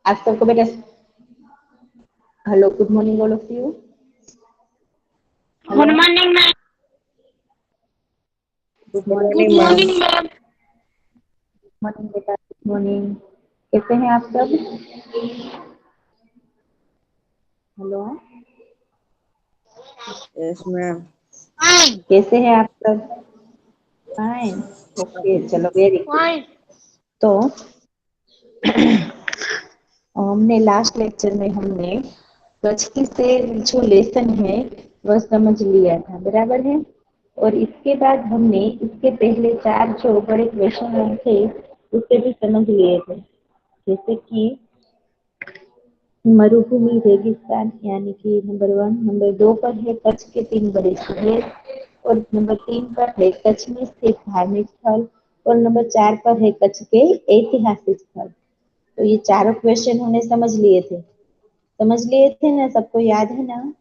आज सबको बेटा hello, good morning all of you. Good hello, morning ma'am. Good good morning. Good morning ma'am. Morning ma'am. Morning बेटा, good morning. कैसे हैं आप सब? Hello, yes ma'am. फाइन कैसे हैं आप सब? फाइन। ओके, चलो वेरी गुड। फाइन। तो हमने लास्ट लेक्चर में हमने कच्ची से जो लेसन है वह समझ लिया था, बराबर है। और इसके बाद हमने इसके पहले 4 जो बड़े क्वेश्चन थे उसे भी समझ लिए थे, जैसे कि मरुभूमि रेगिस्तान यानी कि नंबर 1, नंबर 2 पर है कच्छ के 3 बड़े शहर, और नंबर 3 पर है कच्छ में स्थित धार्मिक स्थल, और नंबर 4 पर है कच्छ के ऐतिहासिक स्थल। तो ये चारों क्वेश्चन हमने समझ लिए थे ना, सबको याद है ना?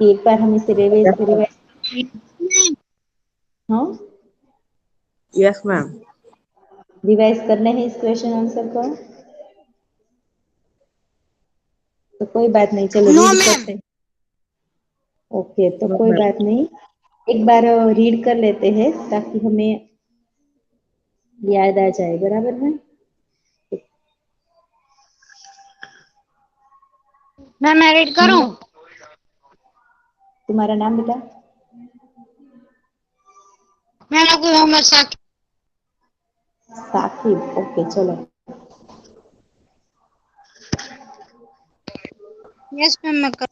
कि एक बार हम इसे हाँ यस मैम। रिवाइज करने हैं इस क्वेश्चन आंसर को। तो कोई बात नहीं, चलो नो रीड मैम। करते हैं। ओके, तो नो कोई मैम। बात नहीं, एक बार रीड कर लेते हैं ताकि हमें याद आ जाए, बराबर है। मैम मैं रीड करूं? तुम्हारा नाम बेटा? मेरा कोई मोहम्मद साकिब। साकिब। ओके, चलो। यस मैम मैं कर।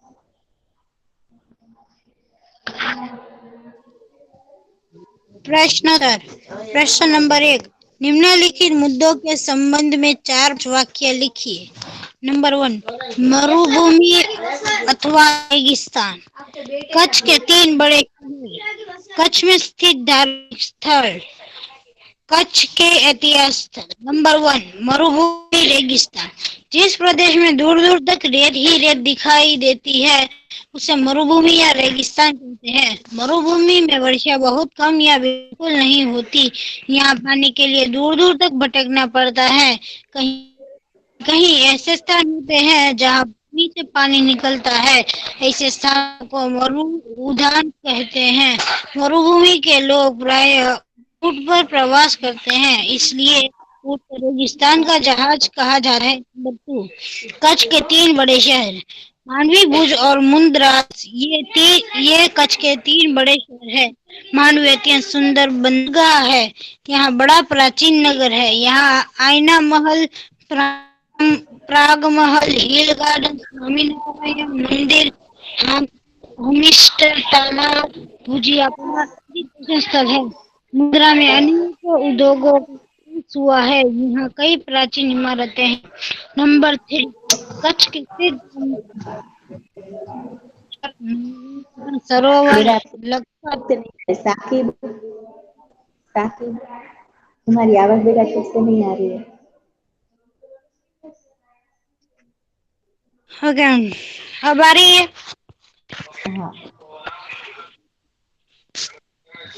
प्रश्नोत्तर। प्रश्न नंबर 1, निम्नलिखित मुद्दों के संबंध में 4 वाक्य लिखिए। नंबर 1, मरुभूमि अथवा रेगिस्तान। कच्छ के 3 बड़े शहर। कच्छ में स्थित धार्मिक स्थल। कच्छ के इतिहास। नंबर 1, मरुभूमि रेगिस्तान। जिस प्रदेश में दूर दूर तक रेत ही रेत दिखाई देती है उसे मरुभूमि या रेगिस्तान कहते हैं। मरुभूमि में वर्षा बहुत कम या बिल्कुल नहीं होती। यहाँ पानी के लिए दूर दूर तक भटकना पड़ता है। कहीं कहीं ऐसे स्थान होते हैं जहाँ भूमि से पानी निकलता है। ऐसे स्थान को मरु उद्यान कहते हैं। मरुभूमि के लोग प्रायः ऊँट पर प्रवास करते हैं, इसलिए ऊँट को रेगिस्तान का जहाज कहा जाता है। नंबर 2, कच्छ के 3 बड़े शहर। मांडवी, भुज और मुंद्रा, ये कच्छ के 3 बड़े शहर हैं। मांडवी अत्यंत सुंदर बंदरगाह है। यहाँ बड़ा प्राचीन नगर है। यहाँ आईना महल, प्राग महल, हिल गार्डन, स्वामीनारायण मंदिर, होमिस्टर तालाब, भुजिया आदि दर्शन स्थल है। मुद्रा में अनेकों उद्योगों का विकास हुआ है। यहाँ कई प्राचीन इमारतें हैं। नंबर 3, कच्छ के सिद्ध सरोवर, मेरा आपसे लक्षद्वीप। ठीक से नहीं है साकिब। साकिब, तुम्हारी आवाज बेटा ठीक से नहीं आ रही है। ओके, अब आ रही है। हाँ,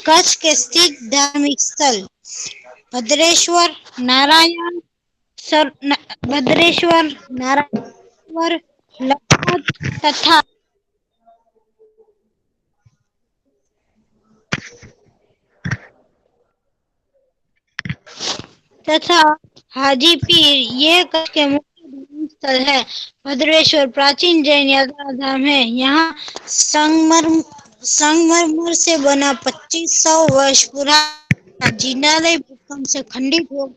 कच्छ के स्थित धार्मिक स्थल भद्रेश्वर नारायण सर न, भद्रेश्वर नारायणवर, लखपत तथा तथा हाजीपीर, ये कच्छ के मुख्य धार्मिक स्थल है। भद्रेश्वर प्राचीन जैन यात्रा धाम है। यहाँ संगमरमर से बना 2500 वर्ष पुराना जिनालय भूकंप से खंडित हो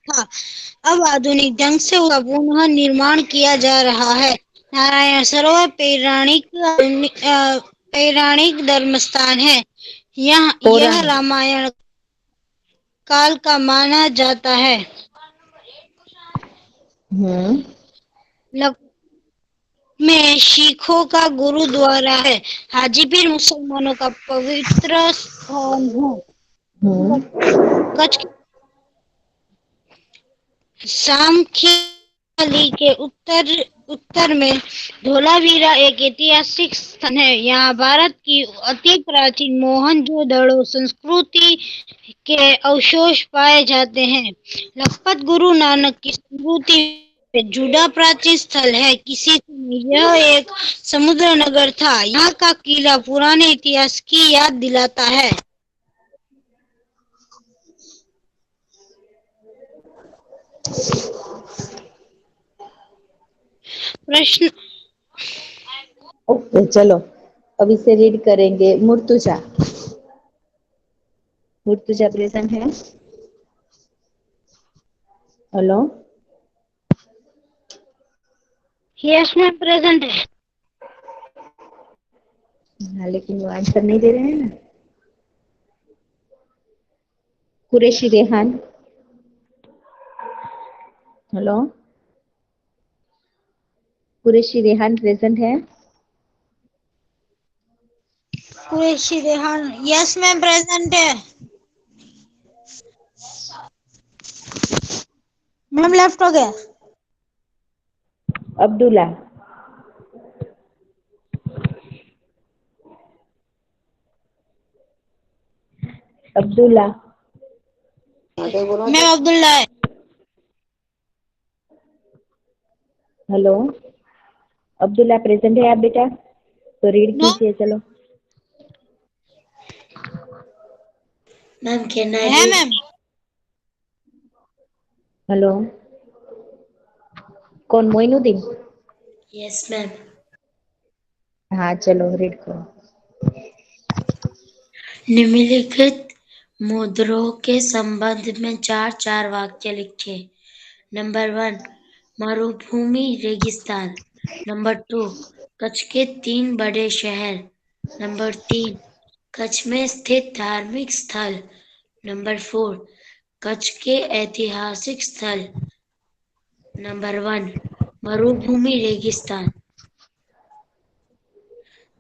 था। अब आधुनिक ढंग से उसका पुनः निर्माण किया जा रहा है। नारायण सरोवर पौराणिक धर्म स्थान है। यह पौराणिक। रामायण काल का माना जाता है। हम्म। में सिखों का गुरुद्वारा है। हाजीपीर मुसलमानों का पवित्र स्थान है। हम्म। कच्छ सांख्य नैनीताल के उत्तर में धोलावीरा एक ऐतिहासिक स्थान है। यहाँ भारत की अति प्राचीन मोहनजोदड़ो संस्कृति के अवशेष पाए जाते हैं। लखपत गुरु नानक की स्मृति में जुड़ा प्राचीन स्थल है। किसी समय यह एक समुद्र नगर था। यहाँ का किला पुराने इतिहास की याद दिलाता है। प्रश्न ओके चलो, अब इसे रीड करेंगे। मुर्तुजा। मुर्तुजा प्रेजेंट है? हेलो, यस मैम प्रेजेंट है। हाँ लेकिन वो आंसर नहीं दे रहे हैं ना। कुरैशी रेहान। हेलो, कुरैशी रेहान प्रेजेंट है? Qureshi Rehan yes ma'am present है। मैम लेफ्ट हो गया। अब्दुल्ला। अब्दुल्ला। मैम अब्दुल्ला है। हेलो, अब्दुल्ला प्रेजेंट है आप बेटा? तो रीड नो कीजिए चलो। मैम कैन आई है रीड? मैम। हेलो, कौन? मोइनुद्दीन? Yes ma'am. हाँ चलो रीड करो। निम्नलिखित मुद्राओं के संबंध में चार चार वाक्य लिखे। नंबर 1, मरुभूमि रेगिस्तान। नंबर 2, कच्छ के 3 बड़े शहर। नंबर 3, कच्छ में स्थित धार्मिक स्थल। नंबर 4, कच्छ के ऐतिहासिक स्थल। नंबर 1, मरुभूमि रेगिस्तान।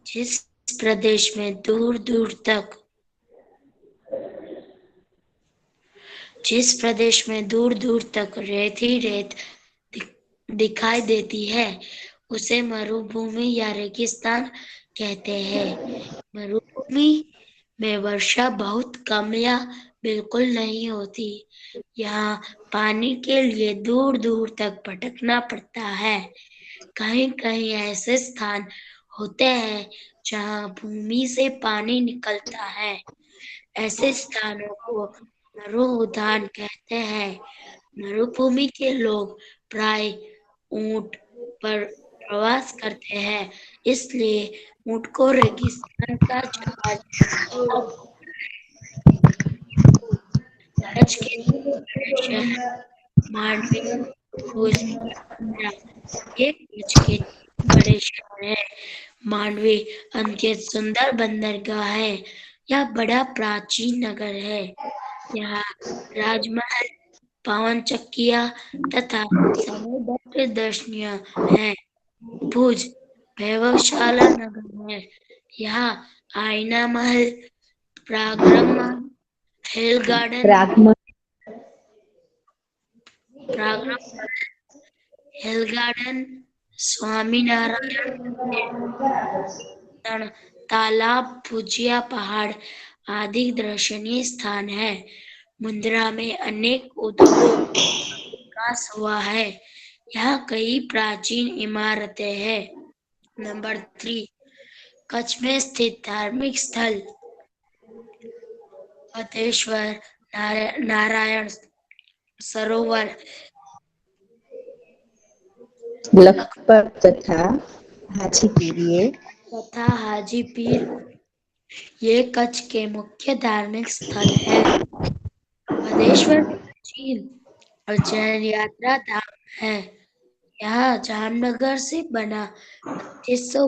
जिस प्रदेश में दूर दूर तक रेत ही रेत दिखाई देती है उसे मरुभूमि या रेगिस्तान कहते हैं। मरुभूमि में वर्षा बहुत कम या बिल्कुल नहीं होती। यहाँ पानी के लिए दूर दूर तक भटकना पड़ता है। कहीं कहीं ऐसे स्थान होते हैं जहाँ भूमि से पानी निकलता है। ऐसे स्थानों को मरुउद्यान कहते हैं। मरुभूमि के लोग प्राय ऊंट पर प्रवास करते हैं, इसलिए ऊंट को रेगिस्तान का जवाब कहना। कच्छ के बड़े शहर मांडवी, भुज, गोधरा ये कच्छ के बड़े शहर हैं। मांडवी अत्यंत सुंदर बंदरगाह है। यह बड़ा प्राचीन नगर है। यहाँ राजमहल, पावन चक्कियां तथा समुद्र दर्शनीय है। भुज वैभवशाला नगर है। यहाँ आईना महल, प्रागरम महल, हिल गार्डन, प्रागमन। स्वामी नारायण तालाब, भुजिया पहाड़ आदि दर्शनीय स्थान है। मुंद्रा में अनेक उद्योगों का विकास हुआ है। यहाँ कई प्राचीन इमारतें हैं। नंबर 3, कच्छ में स्थित धार्मिक स्थल बतेश्वर, नारायण सरोवर, लखपत तथा हाजी पीर ये कच्छ के मुख्य धार्मिक स्थल है। बदेश्वर प्राचीन और जैन यात्रा धाम है। यहाँ जामनगर से बना 2500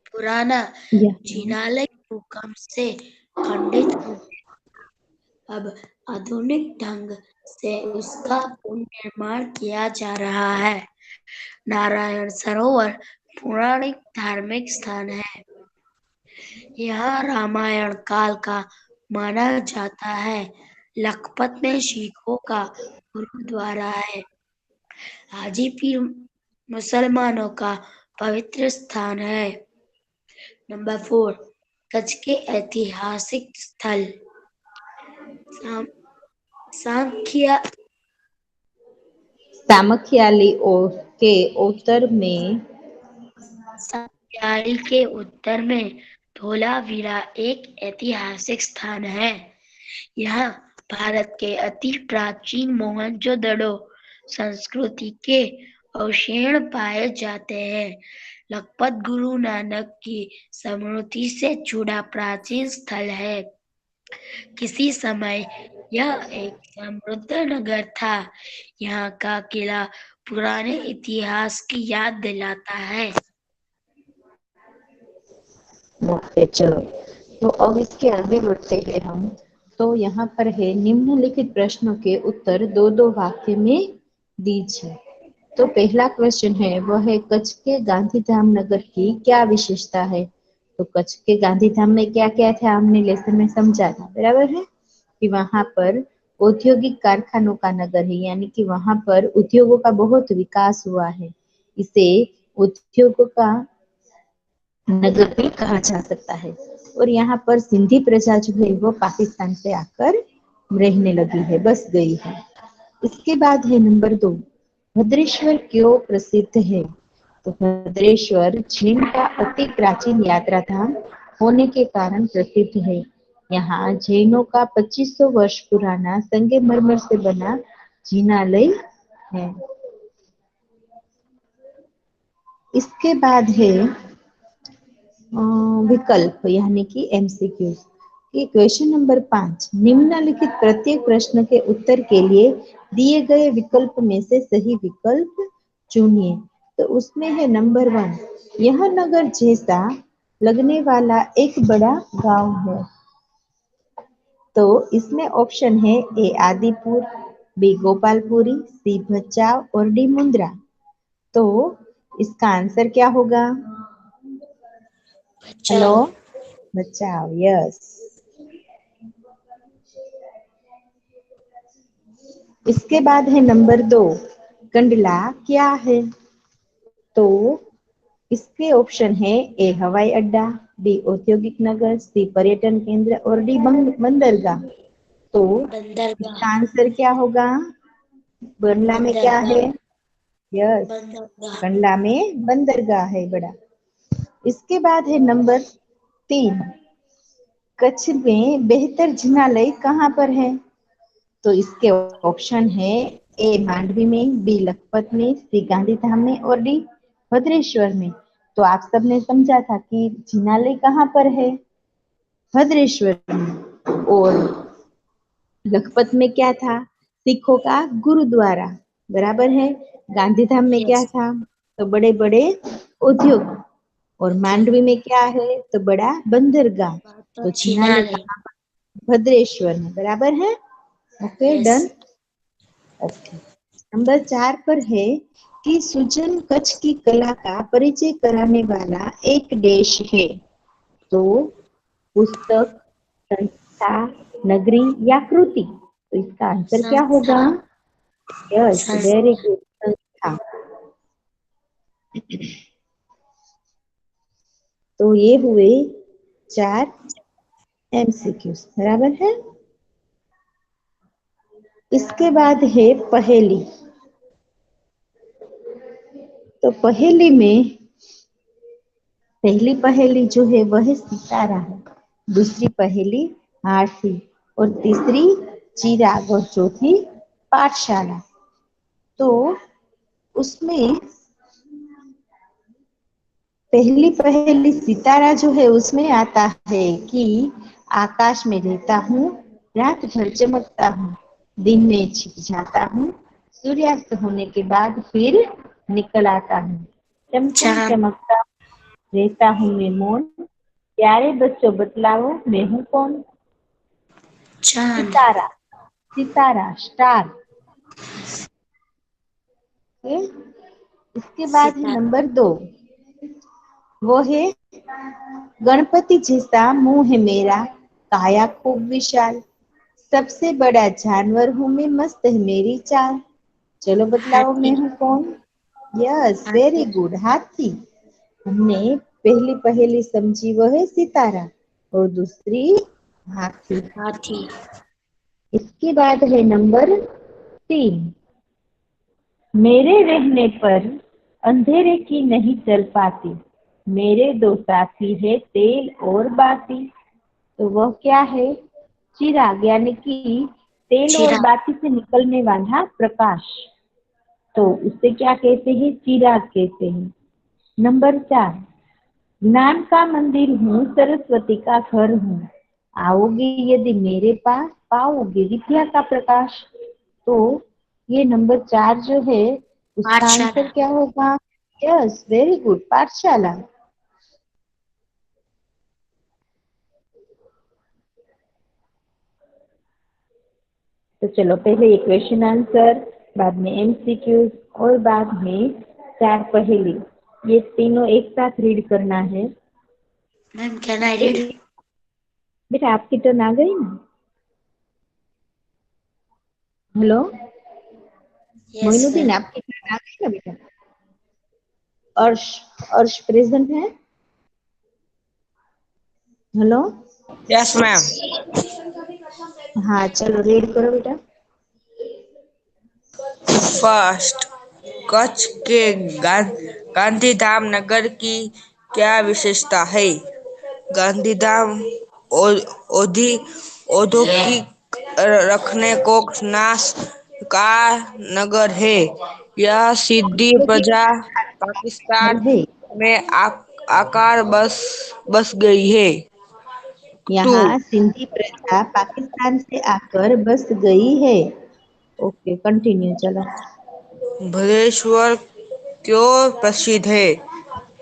पुराना जिनालय भूकंप से खंडित हो गया। अब आधुनिक ढंग से उसका पुनर्निर्माण किया जा रहा है। नारायण सरोवर पौराणिक धार्मिक स्थान है। यहाँ रामायण काल का माना जाता है। लखपत में सिखों का गुरुद्वारा है। हाजीपीर मुसलमानों का पवित्र स्थान है। नंबर 4, कच्छ के ऐतिहासिक स्थल सांख्या सामखियाली के उत्तर में सामखियाली के उत्तर में धोलावीरा एक ऐतिहासिक स्थान है। यह भारत के अति प्राचीन मोहनजोदड़ो संस्कृति के अवशेष पाए जाते हैं। लखपत गुरु नानक की स्मृति से जुड़ा प्राचीन स्थल है। किसी समय यह एक समृद्ध नगर था। यहाँ का किला पुराने इतिहास की याद दिलाता है। ओके, चलो तो अब इसके आगे बढ़ते हैं हम। तो यहाँ पर है निम्नलिखित प्रश्नों के उत्तर दो दो वाक्य में दीजिए। तो पहला क्वेश्चन है वह है कच्छ के गांधीधाम नगर की क्या विशेषता है। तो कच्छ के गांधीधाम में क्या क्या था हमने लेसन में समझा था, बराबर है कि वहां पर औद्योगिक कारखानों का नगर है, यानी कि वहां पर उद्योगों का बहुत विकास हुआ है। इसे उद्योगों का नगर भी कहा जा सकता है। और यहाँ पर सिंधी प्रजा जो है वो पाकिस्तान से आकर रहने लगी है, बस गई है। इसके बाद है नंबर 2, भद्रेश्वर क्यों प्रसिद्ध है। तो भद्रेश्वर जैन का अति प्राचीन यात्रा धाम होने के कारण प्रसिद्ध है। यहाँ जैनों का 2500 वर्ष पुराना संगमरमर से बना जिनालय है। इसके बाद है विकल्प यानी कि एमसीक्यू। कि क्वेश्चन नंबर 5, निम्नलिखित प्रत्येक प्रश्न के उत्तर के लिए दिए गए विकल्प में से सही विकल्प चुनिए। तो उसमें है नंबर 1, यह नगर जैसा लगने वाला एक बड़ा गांव है। तो इसमें ऑप्शन है ए आदिपुर, बी गोपालपुरी, सी भचाऊ और डी मुंद्रा। तो इसका आंसर क्या होगा? हेलो, बचाओ, यस। इसके बाद है नंबर 2, कंडला क्या है। तो इसके ऑप्शन है ए हवाई अड्डा, बी औद्योगिक नगर, सी पर्यटन केंद्र और डी बंदरगाह। तो बंदरगाह। इसका आंसर क्या होगा? कंडला में क्या है? यस, बंदरगाह। कंडला में बंदरगाह है बड़ा। इसके बाद है नंबर 3, कच्छ में बेहतर जिनालय कहाँ पर है। तो इसके ऑप्शन है ए मांडवी में, बी लखपत में, सी गांधीधाम में और डी भद्रेश्वर में। तो आप सबने समझा था कि जिनालय कहाँ पर है? भद्रेश्वर में। और लखपत में क्या था? सिखों का गुरुद्वारा, बराबर है। गांधीधाम में क्या यस। था? तो बड़े बड़े उद्योग। और मांडवी में क्या है? तो बड़ा बंदरगाह। तो जिनालय जिनालय। कहाँ पर? भद्रेश्वर में, बराबर है। Okay, yes. Done. Okay, number 4 पर है कि सुजन कच्छ की कला का परिचय कराने वाला एक देश है। तो पुस्तक, संस्था, नगरी या कृति। तो इसका आंसर क्या होगा? संस्था। यस, वेरी संस्था। गुड, संस्था। तो ये हुए 4 एमसीक्यूज, बराबर है। इसके बाद है पहेली। तो पहेली में पहली पहेली जो है वह सितारा है, दूसरी पहेली आरती और तीसरी चिराग और चौथी पाठशाला। तो उसमें पहली पहेली सितारा जो है उसमें आता है कि आकाश में रहता हूँ, रात भर चमकता हूँ, दिन में छिप जाता हूँ, सूर्यास्त होने के बाद फिर निकल आता हूँ, चमकता चांद। चमकता रहता हूँ मैं मौन, प्यारे बच्चों बतलाओ मैं हूँ कौन। चांद। सितारा, सितारा, स्टार। इसके बाद है सितारा। नंबर 2, वो है गणपति जैसा मुंह है मेरा, काया खूब विशाल, सबसे बड़ा जानवर हूँ मैं, मस्त है मेरी चाल। चलो बतलाओ, मैं हाथी। हूँ कौन? यस, वेरी हाथी। गुड, हाथी। हमने पहली पहेली समझी, वो है सितारा, और दूसरी हाथी। हाथी। इसके बाद है नंबर 3। मेरे रहने पर अंधेरे की नहीं चल पाती, मेरे दो साथी है तेल और बाती। तो वह क्या है? चिराग, यानी कि तेल और चिराग। बाती से निकलने वाला प्रकाश। तो उसे क्या कहते हैं? चिराग कहते हैं। नंबर 4। ज्ञान का मंदिर हूँ, सरस्वती का घर हूँ, आओगे यदि मेरे पास, पाओगे विद्या का प्रकाश। तो ये नंबर 4 जो है, उसका आंसर पाठशाला। क्या होगा? यस, वेरी गुड, पाठशाला। तो चलो, पहले ये क्वेश्चन आंसर, बाद में एमसीक्यू, और बाद में 4 पहेली। ये तीनों एक साथ रीड करना है। मैम कैन आई तो रीड? बेटा, आपकी टर्न आ गई ना? Hello yes Moinuddin, ma'am. आपकी टर्न आ गई ना बेटा? अर्श, अर्श प्रेजेंट है? हेलो। Yes, ma'am. हाँ, चलो रीड करो बेटा। फर्स्ट, कच्छ के गांधीधाम नगर की क्या विशेषता है? गांधीधाम औद्योगिक रखने को नाश का नगर है। यह सिद्धि प्रजा घर पाकिस्तान है। में आकार बस गई है। टू, यहाँ सिंधी प्रजा पाकिस्तान से आकर बस गई है। ओके, कंटिन्यू, चलो। भद्रेश्वर क्यों प्रसिद्ध है?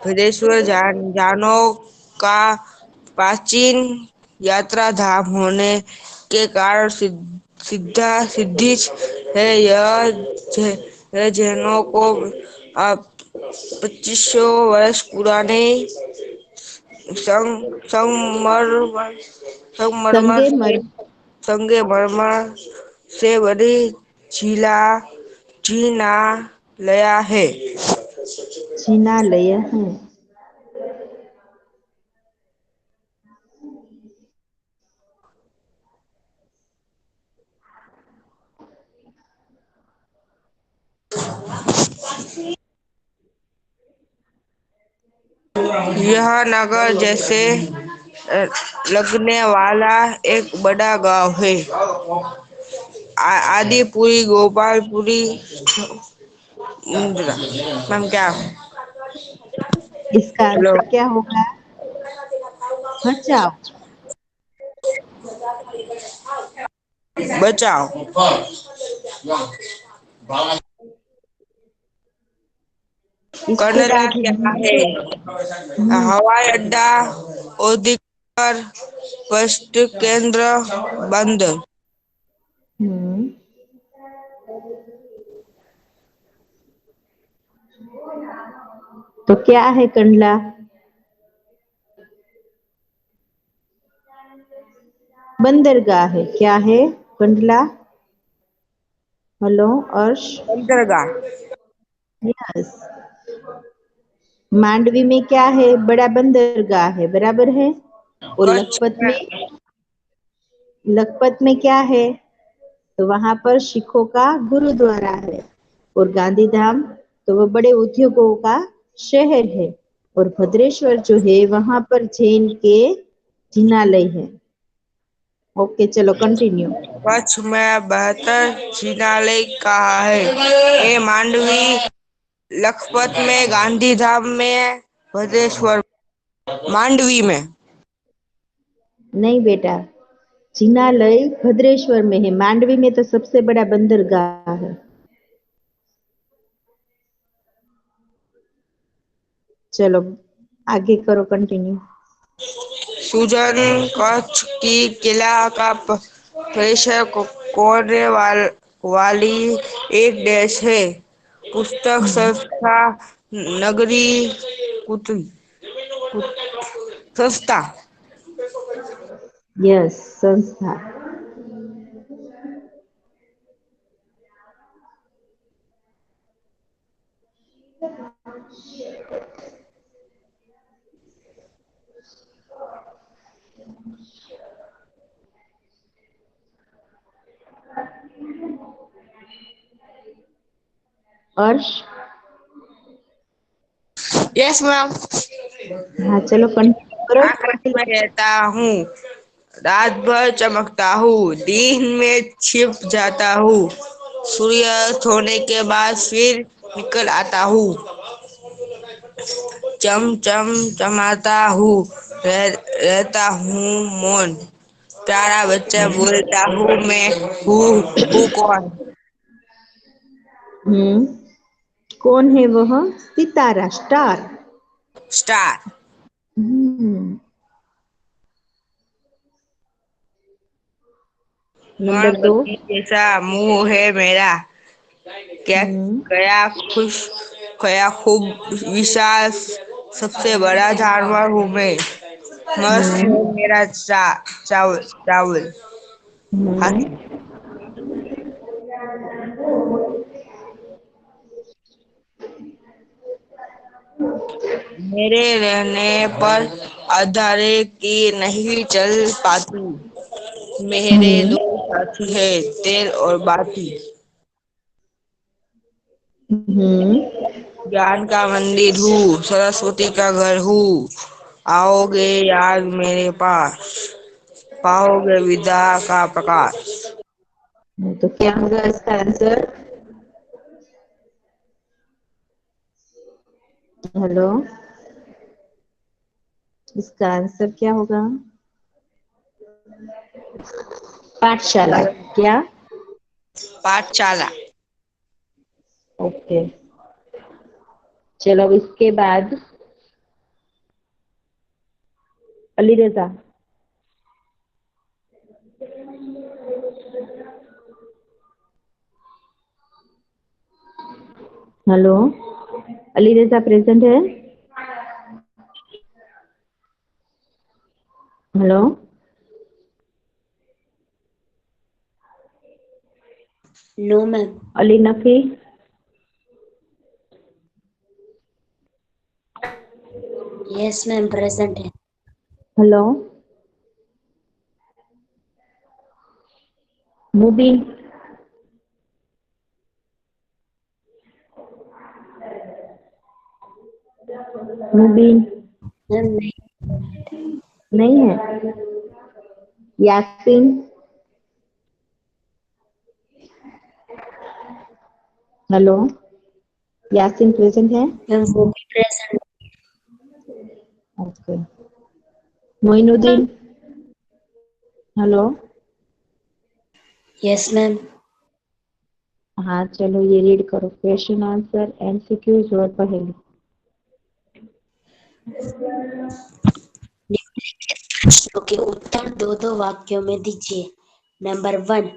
भद्रेश्वर जानों का प्राचीन यात्रा धाम होने के कारण सिद्धि है। यह जैनों को 2500 वर्ष पुराने संगमरमर संगमरमर संगे से मर संगमरमर से बड़ी झीला जिनालया है। जिनालय है। यह नगर जैसे लगने वाला एक बड़ा गांव है। आदिपुरी, गोपालपुरी, इंदिरा। मैम क्या? इसका हेलो। आंसर क्या होगा? बचाओ। बचाओ। इसके कनरा बाद है क्या है? नंबर। हम्म। हवाई अड्डा, औद्योगिक वस्तु केंद्र, बंदर। हम्म। तो क्या है कंडला? बंदरगाह है। क्या है कंडला? हेलो अर्श। बंदरगाह। यस। मांडवी में क्या है? बड़ा बंदरगाह है, बराबर है। और कच्छ लखपत में क्या है? तो वहां पर सिखों का गुरुद्वारा है। और गांधीधाम, तो वो बड़े उद्योगों का शहर है। और भद्रेश्वर जो है, वहां पर जैन के जिनालय है। ओके, चलो कंटिन्यू। कच्छ में बेहतर जिनालय कहाँ है? ए मांडवी, लखपत में, गांधीधाम में, भद्रेश्वर। मांडवी में। नहीं बेटा, जिनालय भद्रेश्वर में है, मांडवी में तो सबसे बड़ा बंदरगाह है। चलो आगे करो, कंटिन्यू। सुजन कच्छ की किला का परिसर कोने वाली एक देश है। पुस्तक संस्था, नगरी, कुटी संस्था। यस, संस्था। अर्श? Yes ma'am. हाँ चलो कंटिन्यू करो। आकाश में रहता हूँ, रात भर चमकता हूँ, दिन में छिप जाता हूँ, सूर्य होने के बाद फिर निकल आता हूँ, चम चम चमाता हूँ, रहता हूँ मौन, प्यारा बच्चा बोलता हूँ मैं हूँ कौन। कौन है वह? सितारा, स्टार। स्टार। हम्म नंबर 2। गणपति जैसा मुंह है मेरा, क्या हम्म गया खुश, गया खूब विशाल, सबसे बड़ा जानवर हूँ मैं, मस्त है हम्म मेरा चावल चावल। हम्म हाथी। मेरे रहने पर अंधारे की नहीं चल पाती, मेरे हम्म दो साथी है, तेल और बाती, हम्म ज्ञान का मंदिर हूँ, सरस्वती का घर हूँ, आओगे याद मेरे पास, पाओगे विद्या का प्रकाश। तो क्या होगा इसका आंसर? हेलो, इसका आंसर क्या होगा? पाठशाला। क्या? पाठशाला। ओके, चलो अब इसके बाद अली रजा। हेलो, अली रजा प्रेजेंट है? Hello, no ma'am. Ali Nafi? Yes ma'am, present है। हेलो, मुबीन? मुबीन मैम नहीं। नहीं है? यासीन? हेलो, यासीन प्रेजेंट है? मैम वो भी present. Okay, Moinuddin? Hello. Yes ma'am. हाँ चलो ये रीड करो, क्वेश्चन आंसर एमसीक्यूज और पहेली। प्रश्नों के उत्तर दो दो वाक्यों में दीजिए। नंबर 1,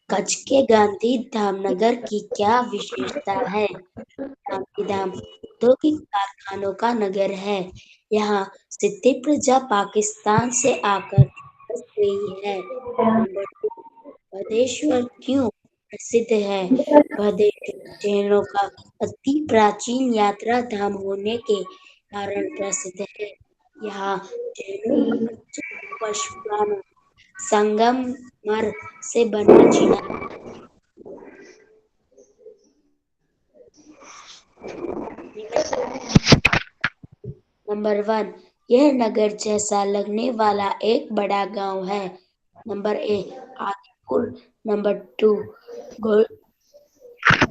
कच्छ के गांधी धामनगर की क्या विशेषता है? गांधीधाम औद्योगिक कारखानों का नगर है। यहाँ सिद्धि प्रजा पाकिस्तान से आकर बस गई है। नंबर 2, बद्धेश्वर क्यों प्रसिद्ध है? बद्धेश्वर जैनों का अति प्राचीन यात्रा धाम होने के कारण प्रसिद्ध है। यहाँ जैनों का अत्यंत पुराना संगमरमर से बना जीना। नंबर 1, यह नगर जैसा लगने वाला एक बड़ा गांव है। Number A, Adipur. Number 2,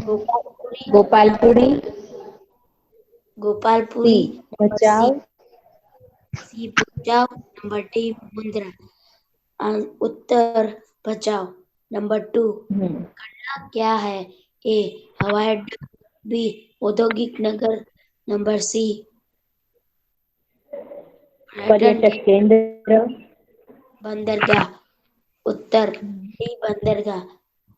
Gopalpuri. Gopalpuri? C Gopalpuri. Number C, Bachau. भुजाओ। Number D, Mundra. उत्तर बचाओ। नंबर 2, हम्म, क्या है? ए, हवाई अड्डा। बी, औद्योगिक नगर। नंबर सी, पर्यटन पर्यटक केंद्र। बंदरगाह। उत्तर डी, बंदरगाह।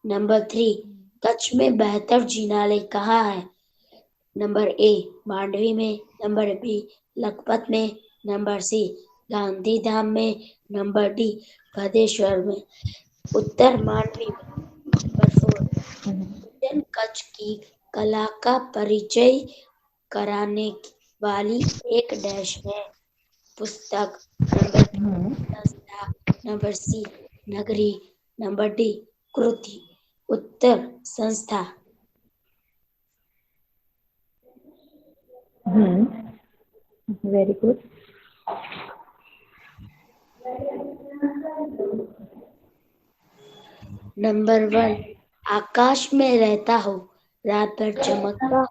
नंबर 3, कच्छ में बेहतर जिनालय कहाँ है? नंबर ए, मांडवी में। नंबर बी, लखपत में। नंबर सी, गांधीधाम में। नंबर डी, भदेश्वर में। उत्तर मांडवी में। नंबर 4, इंडियन कच्छ की कला का परिचय कराने वाली एक डैश है। पुस्तक। नंबर बी, संस्था। नंबर सी, नगरी। नंबर डी, कृति। उत्तर संस्था। Very good. नंबर 1, आकाश में रहता हूँ, रात भर चमकता हूँ,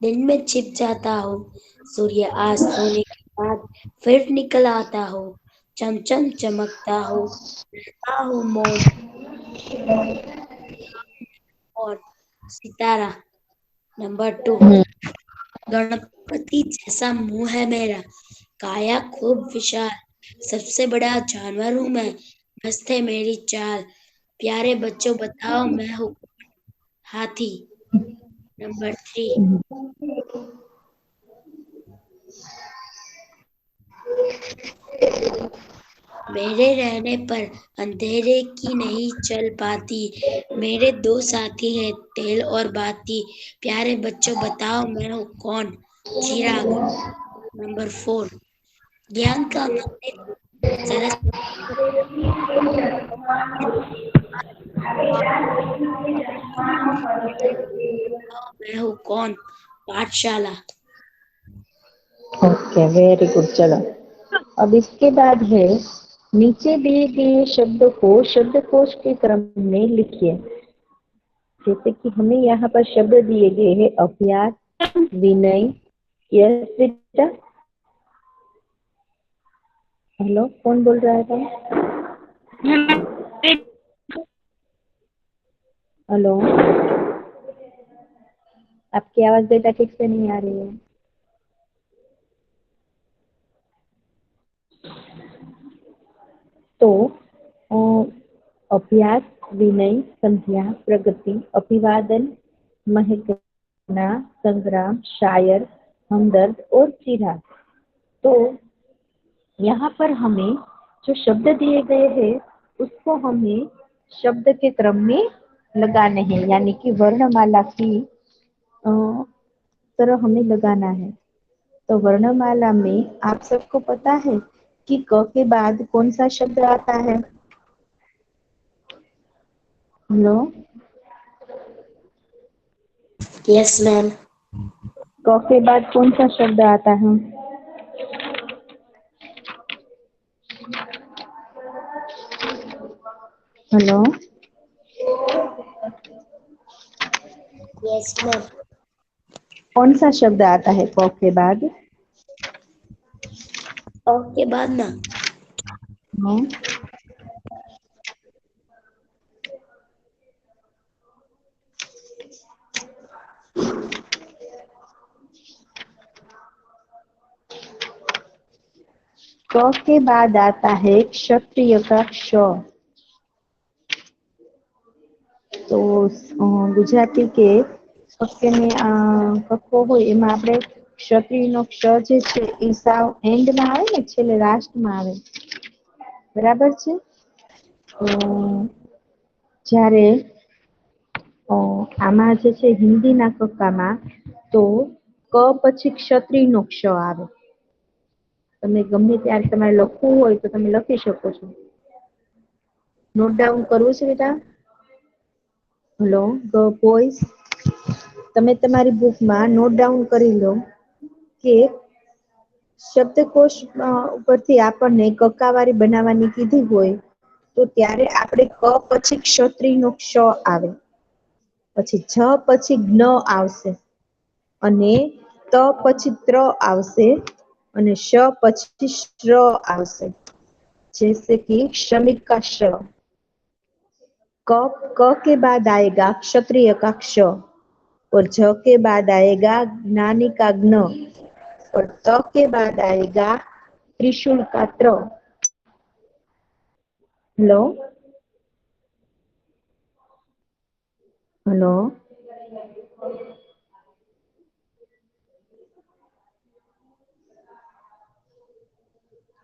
दिन में छिप जाता हूँ, सूर्य आज सोने के बाद फिर निकल आता हूँ, चमचम चमकता हूँ, रहता हूँ मौन और सितारा। नंबर 2, गणपति जैसा मुंह है मेरा, काया खूब विशाल, सबसे बड़ा जानवर हूँ मैं, मस्त है मेरी चाल, प्यारे बच्चों बताओ मैं हूँ हाथी। नंबर 3, मेरे रहने पर अंधेरे की नहीं चल पाती, मेरे 2 साथी हैं तेल और बाती, प्यारे बच्चों बताओ मैं हूँ कौन, चिराग। नंबर 4, ज्ञान का मंदिर सरस्वती मैं हूँ कौन, पाठशाला। Okay, very good. चलो, अब इसके बाद है नीचे दिए गए शब्दों को शब्दकोश के क्रम में लिखिए। जैसे कि हमें यहाँ पर शब्द दिए गए हैं अभ्यास, विनय। यस बेटा। हेलो, कौन बोल रहा है? हेलो, आपकी आवाज बेटा ठीक से नहीं आ रही है। तो अभ्यास, विनय, संध्या, प्रगति, अभिवादन, महकना, संग्राम, शायर, हमदर्द और चिराग। तो यहाँ पर हमें जो शब्द दिए गए हैं उसको हमें शब्द के क्रम में लगाने हैं, यानी कि वर्णमाला की तरह हमें लगाना है। तो वर्णमाला में आप सबको पता है कि क के बाद कौन सा शब्द आता है? Hello, yes ma'am. क के बाद कौन सा शब्द आता है? Hello, yes ma'am. कौन सा शब्द आता है क के बाद? और के बाद ना हाँ, क के बाद आता है क्षत्रिय का क्ष। તો ગુજરાતી કે વાક્યને કક્કો હોય એમાં આપણે ક્ષત્રિયનો ક્ષ જે છે એ સાવ એન્ડમાં આવે ને, છેલ્લે લાસ્ટમાં આવે, બરાબર છે? જ્યારે આમાં જે છે હિન્દીના કક્કામાં તો ક પછી ક્ષત્રિયનો ક્ષ આવે. તમે ગમે ત્યારે તમારે લખવું હોય તો તમે લખી શકો છો. નોટ ડાઉન કરવું છે બેટા? હેલો બોયઝ, તમે તમારી બુકમાં નોટ ડાઉન કરી લો કે શબ્દકોશ ઉપરથી આપણને કક્કાવારી બનાવવાની કીધી હોય તો ત્યારે આપણે ક પછી ક્ષત્રિયનો ક્ષ આવે, પછી જ પછી જ્ઞ આવશે, અને ત પછી ત્ર આવશે, અને શ પછી શ્ર આવશે, जैसे कि श्रमिक का श। क के बाद आएगा क्षत्रिय का क्ष, और झ के बाद आएगा ज्ञानी का ज्ञ, और त के बाद आएगा त्रिशूल का त्र। हेलो हेलो,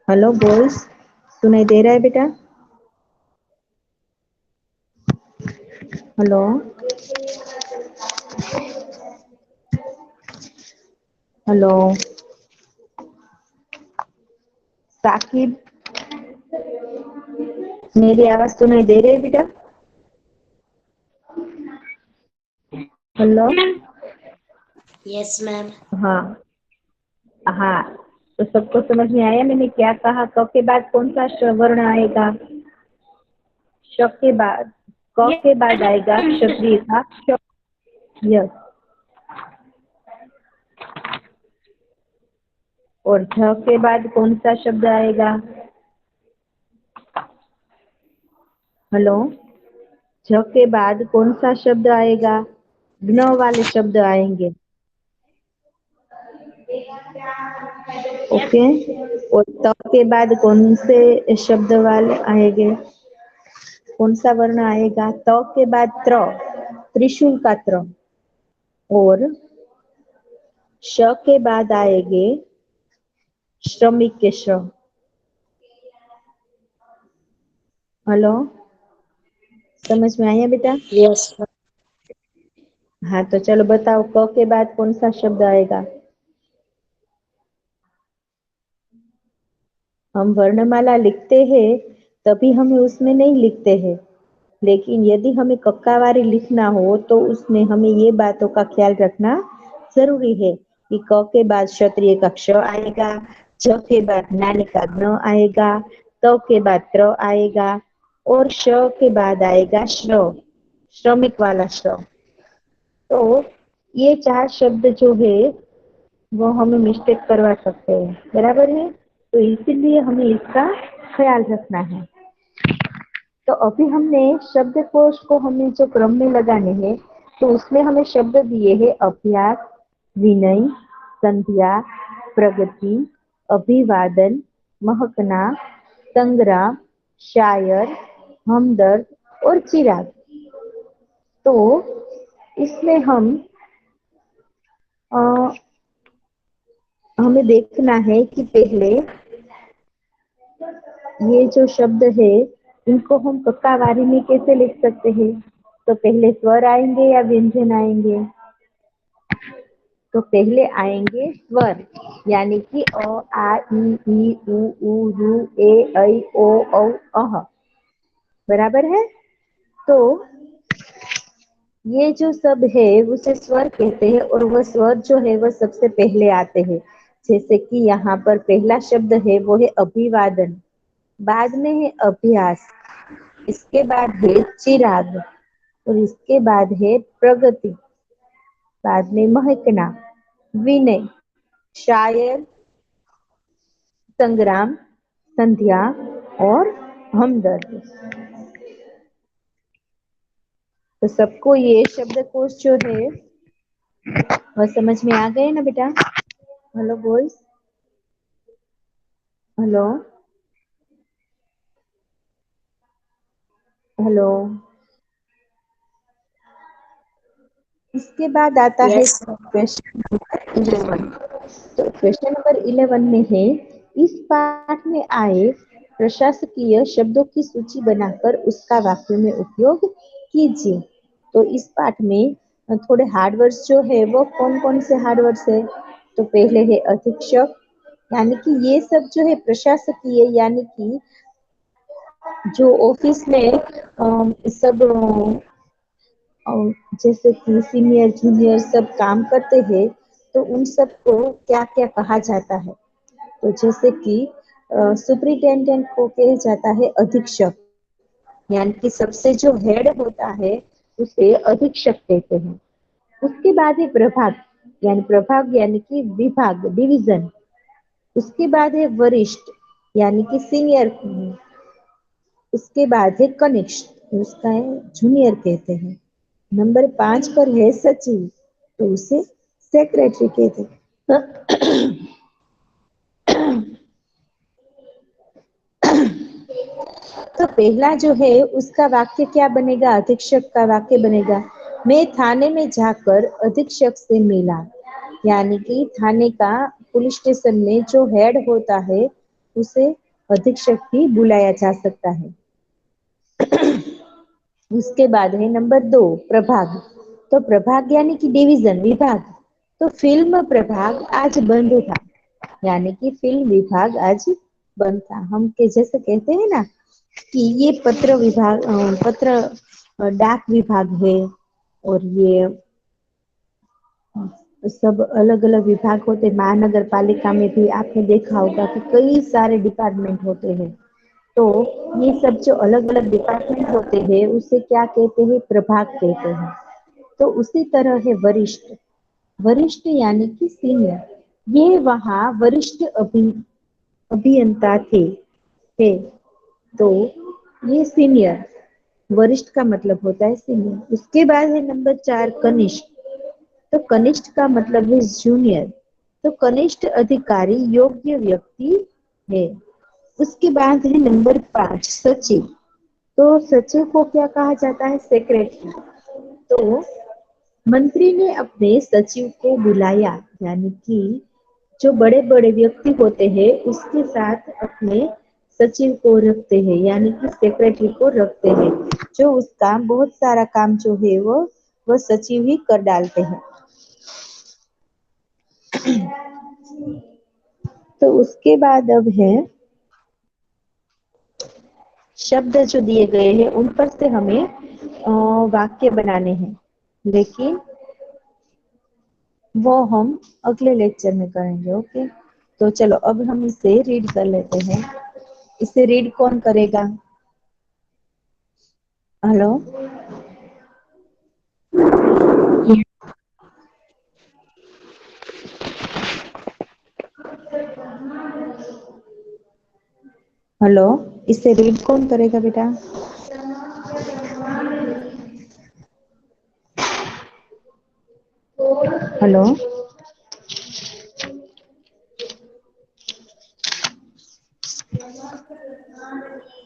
हेलो बॉयज, सुनाई दे रहा है बेटा? हेलो हेलो साकिब, मेरी आवाज सुनाई दे रही है बेटा? Hello, yes ma'am. हाँ, हाँ, तो सबको समझ में आया मैंने क्या कहा? क के बाद कौन सा वर्ण आएगा? श के बाद, क के बाद आएगा क्षत्रिय का श। यस। और झ के बाद कौन सा शब्द आएगा? हेलो, झ के बाद कौन सा शब्द आएगा? ज्ञ वाले शब्द आएंगे। ओके। और त के बाद कौन से शब्द वाले आएंगे? कौन सा वर्ण आएगा? त के बाद त्र, त्रिशूल का त्र। और श के बाद आएंगे श्रमिक के श। हेलो, समझ में आया बेटा? यस। हाँ, तो चलो बताओ, क के बाद कौन सा शब्द आएगा? हम वर्णमाला लिखते हैं तभी हमें उसमें नहीं लिखते हैं, लेकिन यदि हमें कक्कावारी लिखना हो तो उसमें हमें ये बातों का ख्याल रखना जरूरी है कि क के बाद क्षत्रिय का क्ष आएगा, झ के बाद ज्ञानी का ज्ञ आएगा, त के बाद त्र आएगा और श के बाद आएगा श्र, श्रमिक वाला श्र। तो ये 4 शब्द जो है वो हमें मिस्टेक करवा सकते हैं, बराबर है? तो इसीलिए हमें इसका ख्याल रखना है। तो अभी हमने शब्दकोश को हमें जो क्रम में लगाने हैं, तो उसमें हमें शब्द दिए हैं अभ्यास, विनय, संध्या, प्रगति, अभिवादन, महकना, संग्राम, शायर, हमदर्द और चिराग। तो इसमें हमें देखना है कि पहले ये जो शब्द है इनको हम कक्कावारी में कैसे लिख सकते हैं? तो पहले स्वर आएंगे या व्यंजन आएंगे? तो पहले आएंगे स्वर, यानी कि अ, आ, ई, उ, रू, ए, ऐ, ओ, औ, अह। बराबर है? तो ये जो सब है उसे स्वर कहते हैं और वह स्वर जो है वह सबसे पहले आते हैं। जैसे कि यहाँ पर पहला शब्द है वो है अभिवादन, बाद में है अभ्यास, इसके बाद है चिराग और इसके बाद है प्रगति, बाद में महकना, विनय, शायर, संग्राम, संध्या और हमदर्द। तो सबको ये शब्दकोश जो है वह समझ में आ गए ना बेटा? Hello boys, hello hello. इसके बाद आता है यस। Question number 11। तो क्वेश्चन नंबर 11 में है, इस पाठ में आए प्रशासकीय शब्दों की सूची बनाकर उसका वाक्य में उपयोग कीजिए। तो इस पाठ में थोड़े हार्ड वर्ड्स जो है वो कौन कौन से हार्ड वर्ड्स है? तो पहले है अधीक्षक, यानी कि ये सब जो है प्रशासकीय, यानी कि जो ऑफिस में सब और जैसे कि सीनियर जूनियर सब काम करते हैं, तो उन सबको क्या क्या कहा जाता है? तो जैसे कि सुपरिटेंडेंट को कहा जाता है अधीक्षक, यानी कि सबसे जो हेड होता है उसे अधीक्षक कहते हैं। उसके बाद है प्रभाग, यानी प्रभाग यानी कि विभाग, डिवीजन। उसके बाद है वरिष्ठ, यानी कि सीनियर। उसके बाद है कनिष्ठ, उसका जूनियर कहते हैं। नंबर 5 पर है सचिव, तो उसे सेक्रेटरी कहते हैं। तो पहला जो है उसका वाक्य क्या बनेगा? अधीक्षक का वाक्य बनेगा, मैं थाने में जाकर अधीक्षक से मिला, यानी कि थाने का, पुलिस स्टेशन में जो हेड होता है उसे अधीक्षक भी बुलाया जा सकता है। उसके बाद है नंबर 2 प्रभाग। तो प्रभाग यानी कि डिवीजन, विभाग। तो फिल्म प्रभाग आज बंद था, यानी कि फिल्म विभाग आज बंद था। हम के जैसे कहते हैं ना कि ये पत्र विभाग, डाक विभाग है और ये सब अलग अलग विभाग होते हैं। महानगर पालिका में भी आपने देखा होगा कि कई सारे डिपार्टमेंट होते हैं। तो ये सब जो अलग अलग डिपार्टमेंट होते हैं उसे क्या कहते हैं, प्रभाग कहते हैं। तो उसी तरह है वरिष्ठ। वरिष्ठ यानी कि सीनियर। ये वहाँ वरिष्ठ अभियंता थे। तो ये सीनियर, वरिष्ठ का मतलब होता है सीनियर। उसके बाद है नंबर 4 कनिष्ठ। तो कनिष्ठ का मतलब है जूनियर। तो कनिष्ठ अधिकारी योग्य व्यक्ति है। उसके बाद है नंबर 5 सचिव। तो सचिव को क्या कहा जाता है, सेक्रेटरी। तो मंत्री ने अपने सचिव को बुलाया, यानी कि जो बड़े बड़े व्यक्ति होते हैं उसके साथ अपने सचिव को रखते हैं, यानी कि सेक्रेटरी को रखते हैं। जो उसका बहुत सारा काम जो है वो सचिव ही कर डालते हैं। तो उसके बाद अब है शब्द जो दिए गए हैं उन पर से हमें वाक्य बनाने हैं, लेकिन वो हम अगले लेक्चर में करेंगे। ओके, तो चलो अब हम इसे रीड कर लेते हैं। इसे रीड कौन करेगा? हेलो, हेलो, इसे रीड कौन करेगा बेटा? हेलो,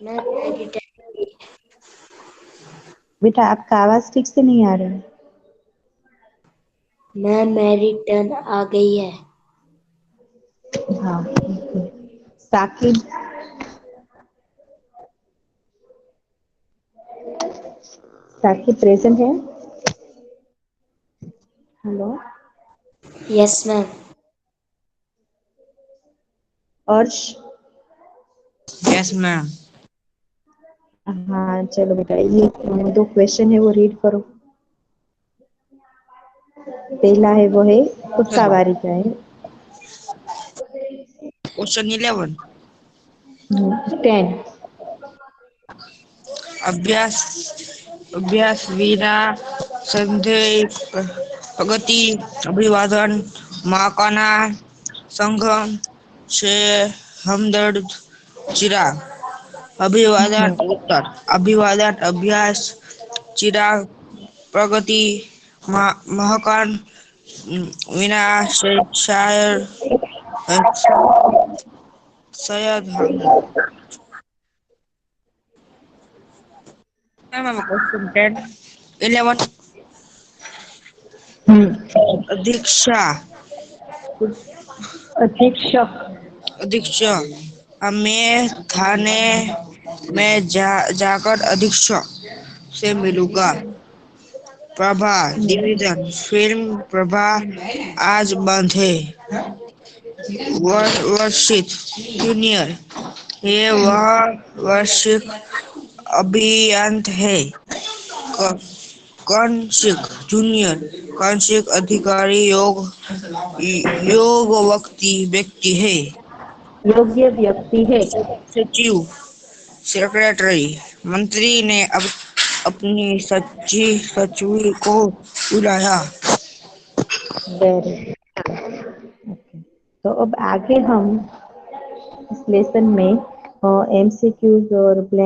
मैम मेरी बेटा आपका आवाज ठीक से नहीं आ रहा है। मेरी टर्न आ गई है। हाँ, okay। साकिब, साकिब प्रेजेंट है? Hello, yes ma'am. Arsh? Yes ma'am. हाँ चलो बेटा, ये दो क्वेश्चन है वो रीड करो। पहला है वो है कुत्तावारी का है। क्वेश्चन 11। 10। अभ्यास अभ्यास विना संदेह प्रगति अभिवादन महाकाना संगम से हमदर्द चिराग। अभिवादन उत्तर अभिवादन अभ्यास चिराग प्रगति महाकान विनाश शायर सैयद हमद। मैम क्वेश्चन 10 11 दीक्षा अधीक्षक। अधीक्षक मैं थाने में जाकर अधीक्षक से मिलूंगा। प्रभा डिवीजन फिल्म प्रभा आज बंद है। वर्षित जूनियर ये वह वार्षिक अभियान है। कौशिक जूनियर कौशिक अधिकारी योग व्यक्ति है। योग्य व्यक्ति है। सचिव सेक्रेटरी मंत्री ने अब अपनी सचिव को बुलाया। Very okay. तो अब आगे हम इस लेसन में एमसीक्यूज और ब्लैंक